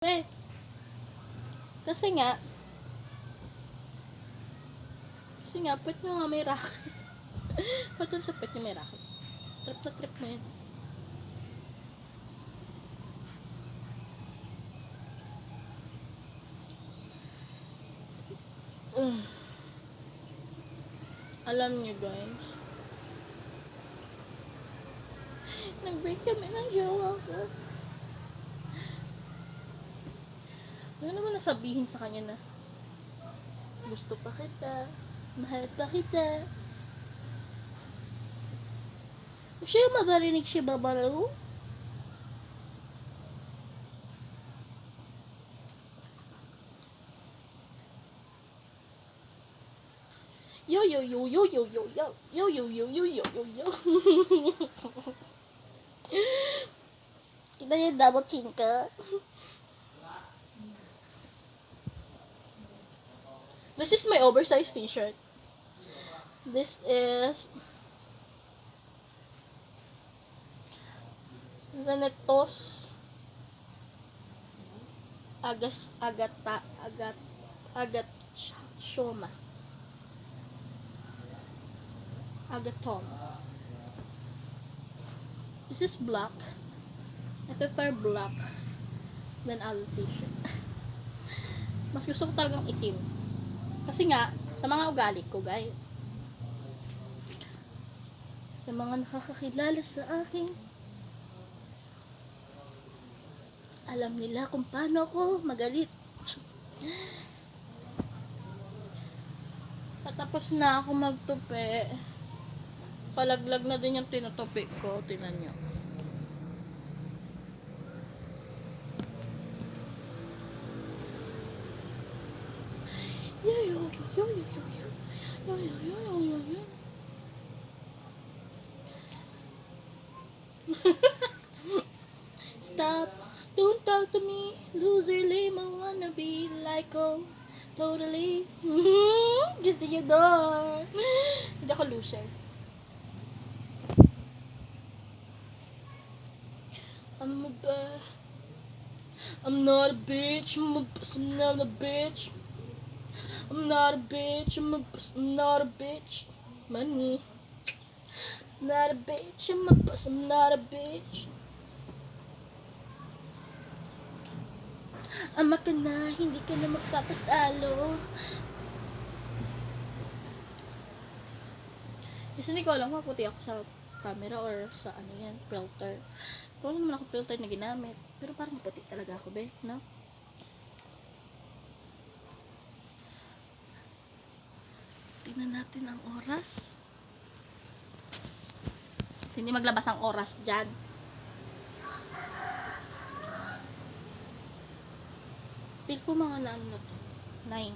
Eh, kasi nga, pwet nyo nga may racket. Pwet sa pwet nyo may racket. Trip na trip mo yun. Alam nyo guys, nag-break kami ng jowa ko. Ano naman nasabihin sa kanya na gusto pa kita, mahal pa kita. Siya mabarinig siya babalo. Yo yo yo yo yo yo yo yo yo yo yo yo yo yo. Kita niya double chin ka. This is my oversized t-shirt. This is Zanetos Agat Shoma Agatom. This is black. I prefer black than other t-shirt. Mas gusto ko talagang itim. Kasi nga, sa mga ugali ko guys, sa mga nakakakilala sa akin, alam nila kung paano ako magalit. Patapos na ako magtupi, palaglag na din yung tinutupi ko. Tingnan nyo. Stop, don't talk to me, loser, lame, I wanna be like oh, totally. Gusto nyo doon. Hindi ako loser. I'm not a bitch, I'm not a bitch. I'm not a bitch, I'm not a bitch. Money. Not a bitch, I'm not a bitch. Ama ka na, hindi ka na magpapatalo. Kasi hindi ko alam kung puti ako sa camera or sa ano yan, filter. Pero naman ako filter na ginamit. Pero parang puti talaga ako, be, no? Tingnan natin ang oras. Hindi maglabas ang oras dyan. Feel ko mga na ano to. 9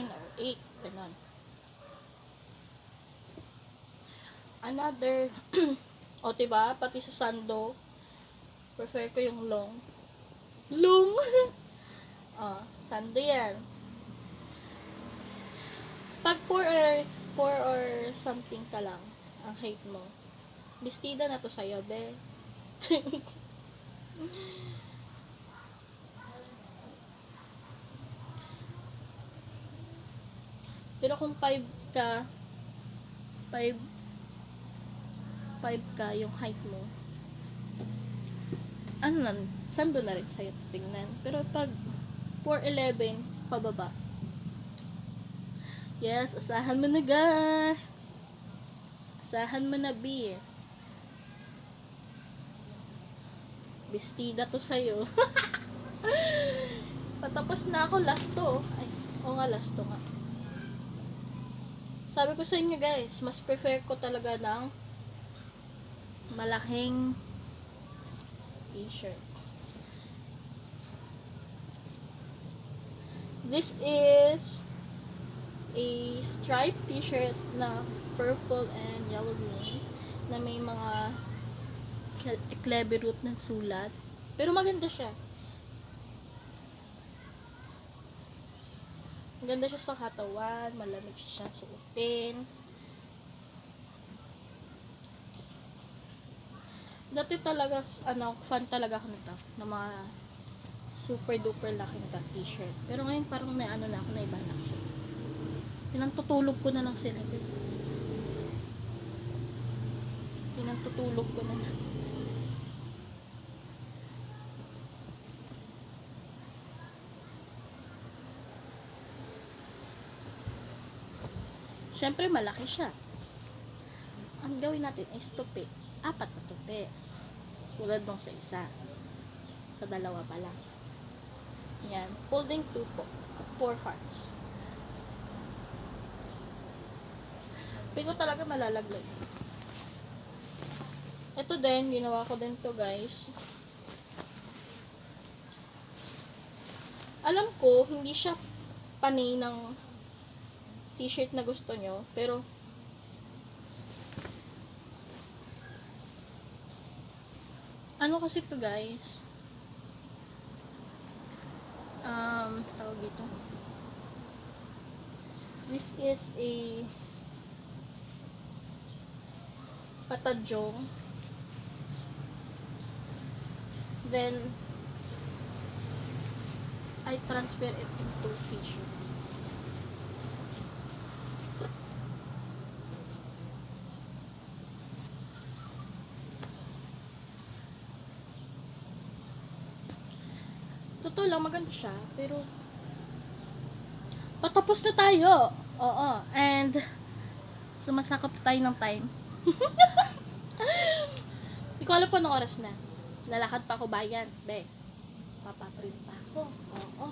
or 8. Ganon. Another o diba, pati sa sando prefer ko yung long sando yan. Pag 4 or something ka lang ang height mo, bestida na to sa'yo, be. Pero kung 5 ka 5 ka yung height mo, ano na, sando na rin sa'yo tingnan. Pero pag 4'11", pababa, yes, asahan mo na ga. Asahan mo na, B. Bestida to sa'yo. Patapos na ako, last to. Ay, o nga, last to nga. Sabi ko sa inyo guys, mas prefer ko talaga ng malaking t-shirt. This is a striped t-shirt na purple and yellow green na may mga clever root ng sulat. Pero maganda siya. Maganda siya sa katawan, malamig siya suotin. Dati talaga, fan talaga ako nito. Na mga super duper laki na t-shirt. Pero ngayon parang na ako, na iba na kasi. Pinantutulog ko na lang sila. Pinantutulog ko na lang. Siyempre malaki siya. Ang gawin natin is tupi. 4 na tupi. Tulad nung sa isa. Sa dalawa pa lang. Yan. Folding 2 po. 4 hearts. Pero talaga malalaglag. Ito din, ginawa ko din to guys. Alam ko, hindi siya panay ng t-shirt na gusto nyo. Pero, ano kasi to guys? Tawag dito. This is a patajong. Then, I transfer it into tissue. Totoo lang, maganda siya. Pero, patapos na tayo. Oo. And, sumasakop tayo ng time. Hindi ko alam po anong oras na. Lalakad pa ako bayan. Be, papaprint pa ako. Oo.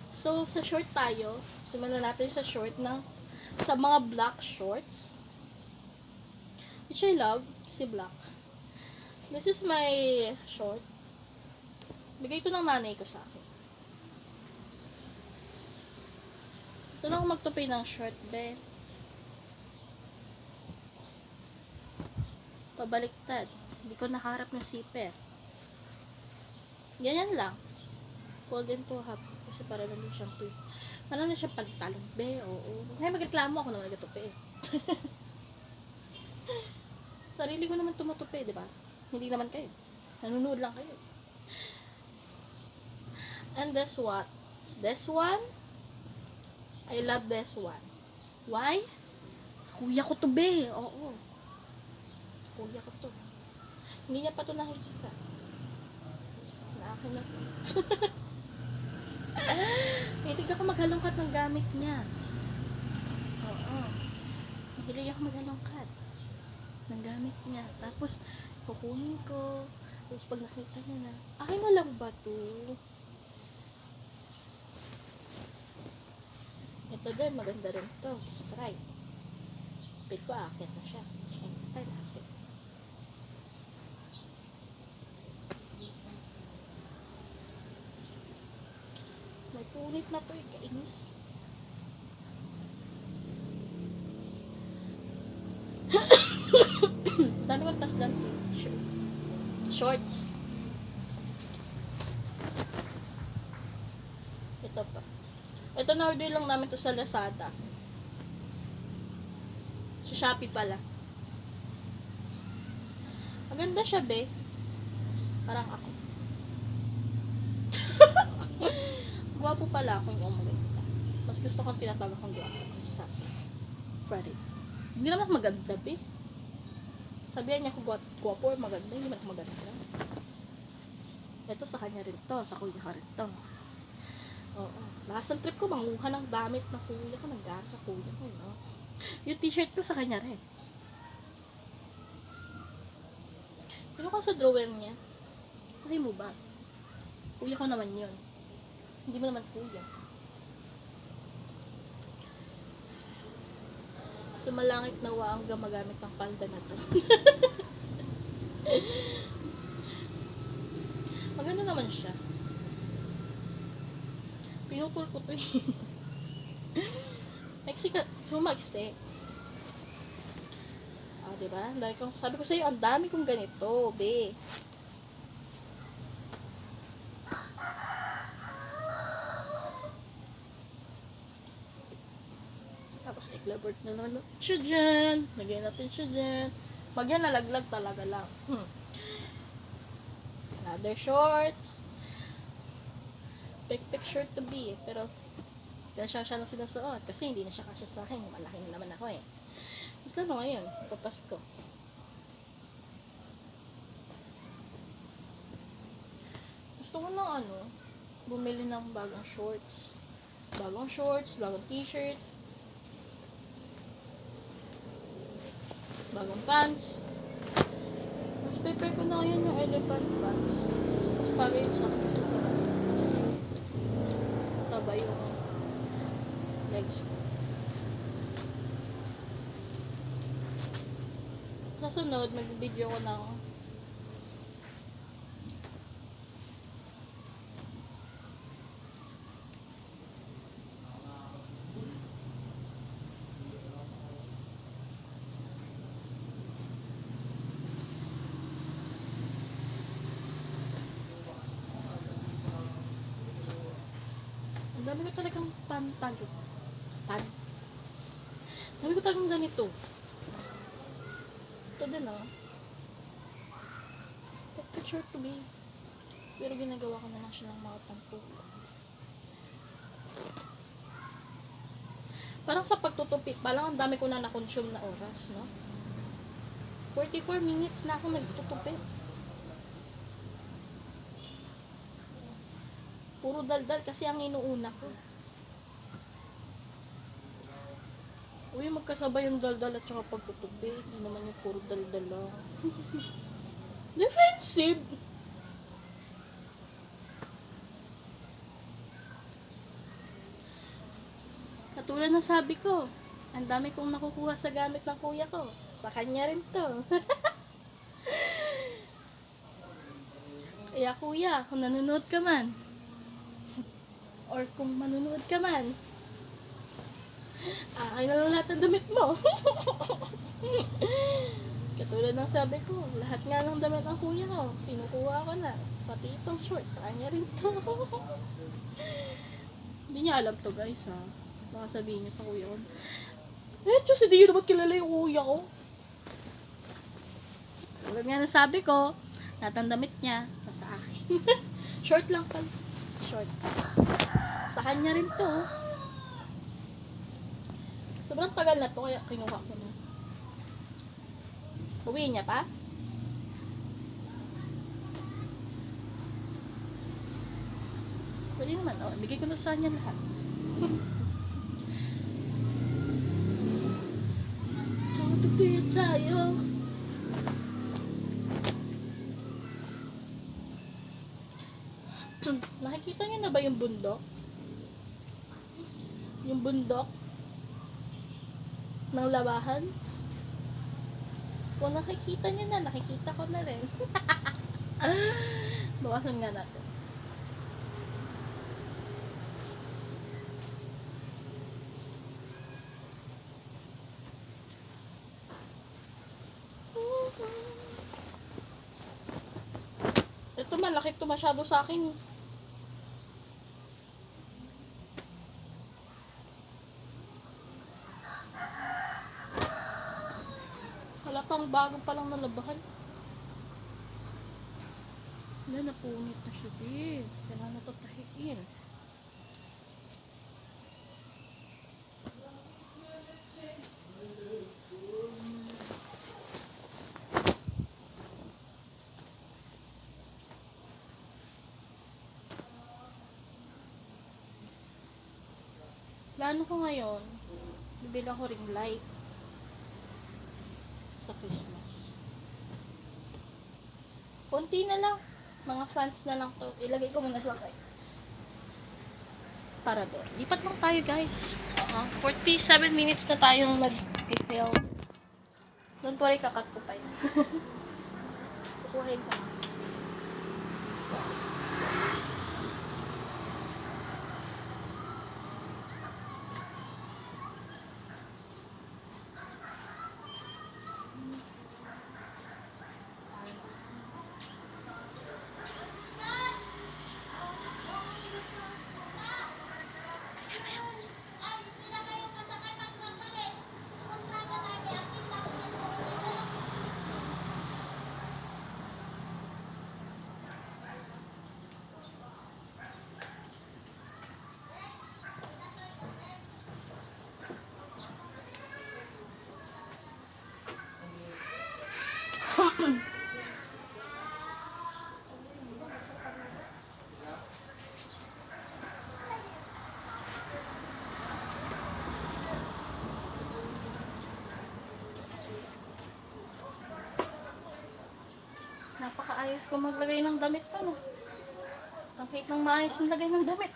So, sa short tayo. Simulan natin sa short sa mga black shorts. Which I love. Si black. This is my short. Bigay ito ng nanay ko sa akin. Ito na ako magtupi ng short, be. Pabaliktad. Hindi ko nakaharap ng zipper. Ganyan lang. Fold into half. Kasi para lang siyang tupi. Para lang siyang pagtalong, be. Oo. Kaya magreklamo ako naman nagatupi. Sarili ko naman tumutupi, di ba? Hindi naman kayo. Nanonood lang kayo. And this what? This one? I love this one. Why? Sa kuya ko to, be. Oo. Sa kuya ko to. Hindi niya pa to nakikita. Na akin na to. Hilig ako maghalongkat ng gamit niya. Oo. Hilig ako maghalongkat ng gamit niya. Tapos, kukunin ko. Tapos pag nakita niya na, akin na lang ba to? Ito din, maganda rin to. Stripe. Pit ko, akit na siya. Ito, akit. May punit na to, kainis. Dami kong taslan to. Shorts. Ito pa. Ito na-order lang namin to sa Lazada. Sa Shopee pala. Maganda siya, be. Parang ako. Gwapo pala ako yung maganda. Mas gusto kong tinatawag akong gwapo sa Friday. Hindi naman ako maganda, be. Sabihan niya ako gwapo or maganda. Hindi naman ako maganda. Ito sa kanya rin to. Sa kuya ka rin to. Oo. Last trip ko, manguha ng damit na kuya ko. Nanggahan sa kuya ko, no? Yung t-shirt ko sa kanya rin. Ano ko sa drawer niya? Hindi mo ba? Kuya ko naman yun. Hindi mo naman kuya. Sumalangit na waang gamagamit ng palda na to. Maganda naman siya. Pinutol ko to eh. Mexican, sumagsik. Ah, diba? Sabi ko sa'yo, ang dami kong ganito, be. Tapos, eglabert na naman siya dyan. Lagyan natin siya dyan. Pag yan nalaglag talaga lang. Another shorts. Pick shirt to be. Pero, siya na sinusuot. Kasi hindi na siya kasya sa akin. Malaki na naman ako eh. Mas lalo ngayon, papasko. Gusto ko ng bumili ng bagong shorts. Bagong t-shirt. Bagong pants. Mas prefer ko na ngayon yung elephant pants. Mas bagay yung sa akin kasi taba yung legs ko. Sa sunod, mag-video ko ng ang dami ko talagang pants. Dami ko talagang ganito. Ito din picture to be. Pero ginagawa ko na lang siya ng mga pampo. Parang sa pagtutupi, parang ang dami ko na na-consume na oras, no? 44 minutes na ako nagtutupi. Puro daldal kasi ang inuuna ko. Uy, magkasabay yung daldal at saka pagtutupi. Hindi naman yung puro daldal lang. Defensive! Katulad ng sabi ko, ang dami kong nakukuha sa gamit ng kuya ko. Sa kanya rin to. Kaya kuya, kung nanonood ka man, or kung manunood ka man, akin na lang lahat ng damit mo. Katulad ng sabi ko, lahat nga ng damit ng kuya ko, pinukuha ko na. Pati itong short, sa kanya rin to. Hindi niya alam to guys ha. Baka sabihin niya sa kuya ko, Diyos, hindi yun dapat kilala yung kuya ko. Tulad nga na sabi ko, lahat ng damit niya, nasa akin. Short lang pala. Short. Sa kanya rin to. Sobrang tagal na to, kaya kinuha ko na. Uwi niya pa? Pwede naman, bigay ko na sa kanya lahat. Tutupit tayo. Nakikita niyo na ba yung bundok? Yung bundok ng labahan? Kung nakikita niyo na, nakikita ko na rin. Bukasan nga natin. Ito malaki to masyado sa akin. Halatang bago pa lang nalabahan. Yan, napunit na siya din. Kailangan natatahiin. Plano ko ngayon, bibili ako ring light sa Christmas. Konti na lang. Mga fans na lang to. Ilagay ko muna sa kay. Para doon. Lipat lang tayo guys. 47 minutes na tayong nag-film. Don't worry, kakat ko pa yun. Kukuhain ko na. Napakaayos ko maglagay ng damit pa, no? Kahit nang maayos yung lagay ng damit.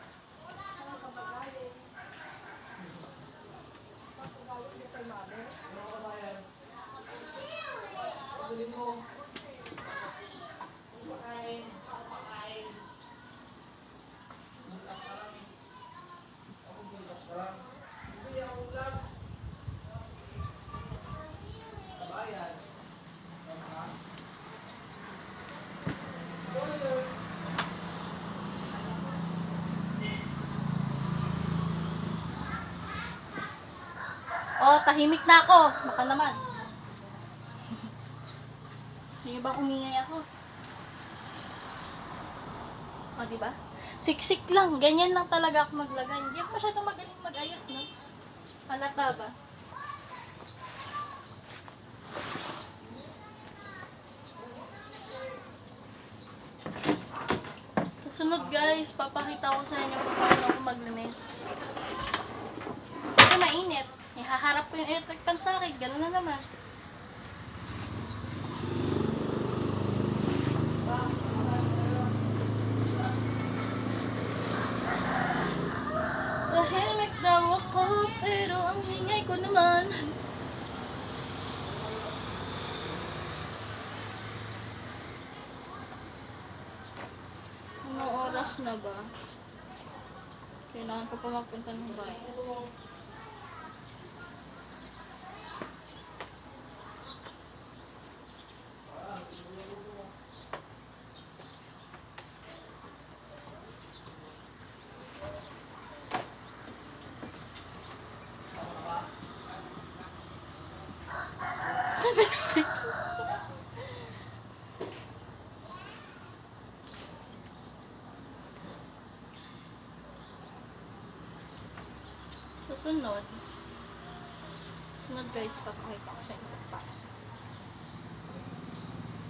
Oh, tahimik na ako. Baka naman. Gusto niyo bang umingay ako? O, diba? Siksik lang. Ganyan lang talaga ako maglagay. Hindi ako masyadong magaling mag-ayos, no? Halata ba? Susunod guys, papakita ko sa inyo kung paano ako maglinis. Kasi mainit. Ihaharap ko yung electric pan sa akin. Ganun na naman. Tahimik daw ako, pero ang hingay ko naman. Anong oras na ba? Kailangan ko pa magpunta ng bahay. Sa Mexico. Susunod guys, papakita ko sa inyo pa.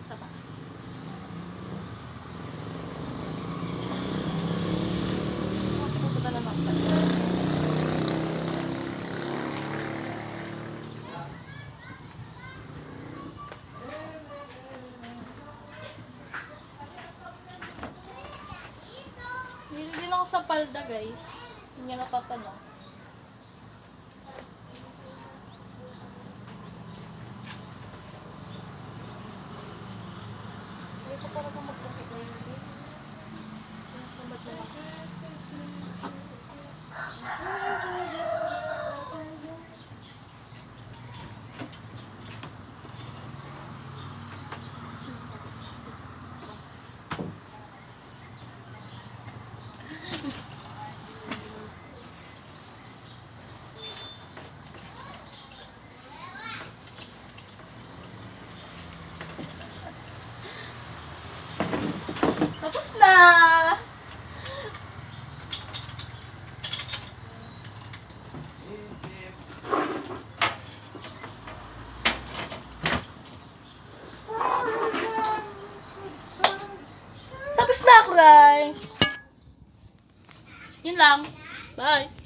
Saba. Pupunta na naman. Hindi din ako sa palda guys. Hindi nyo napatanong. Hindi ko para kung magpapit na yun. Tapos na! Tapos na, guys! Yun lang. Bye!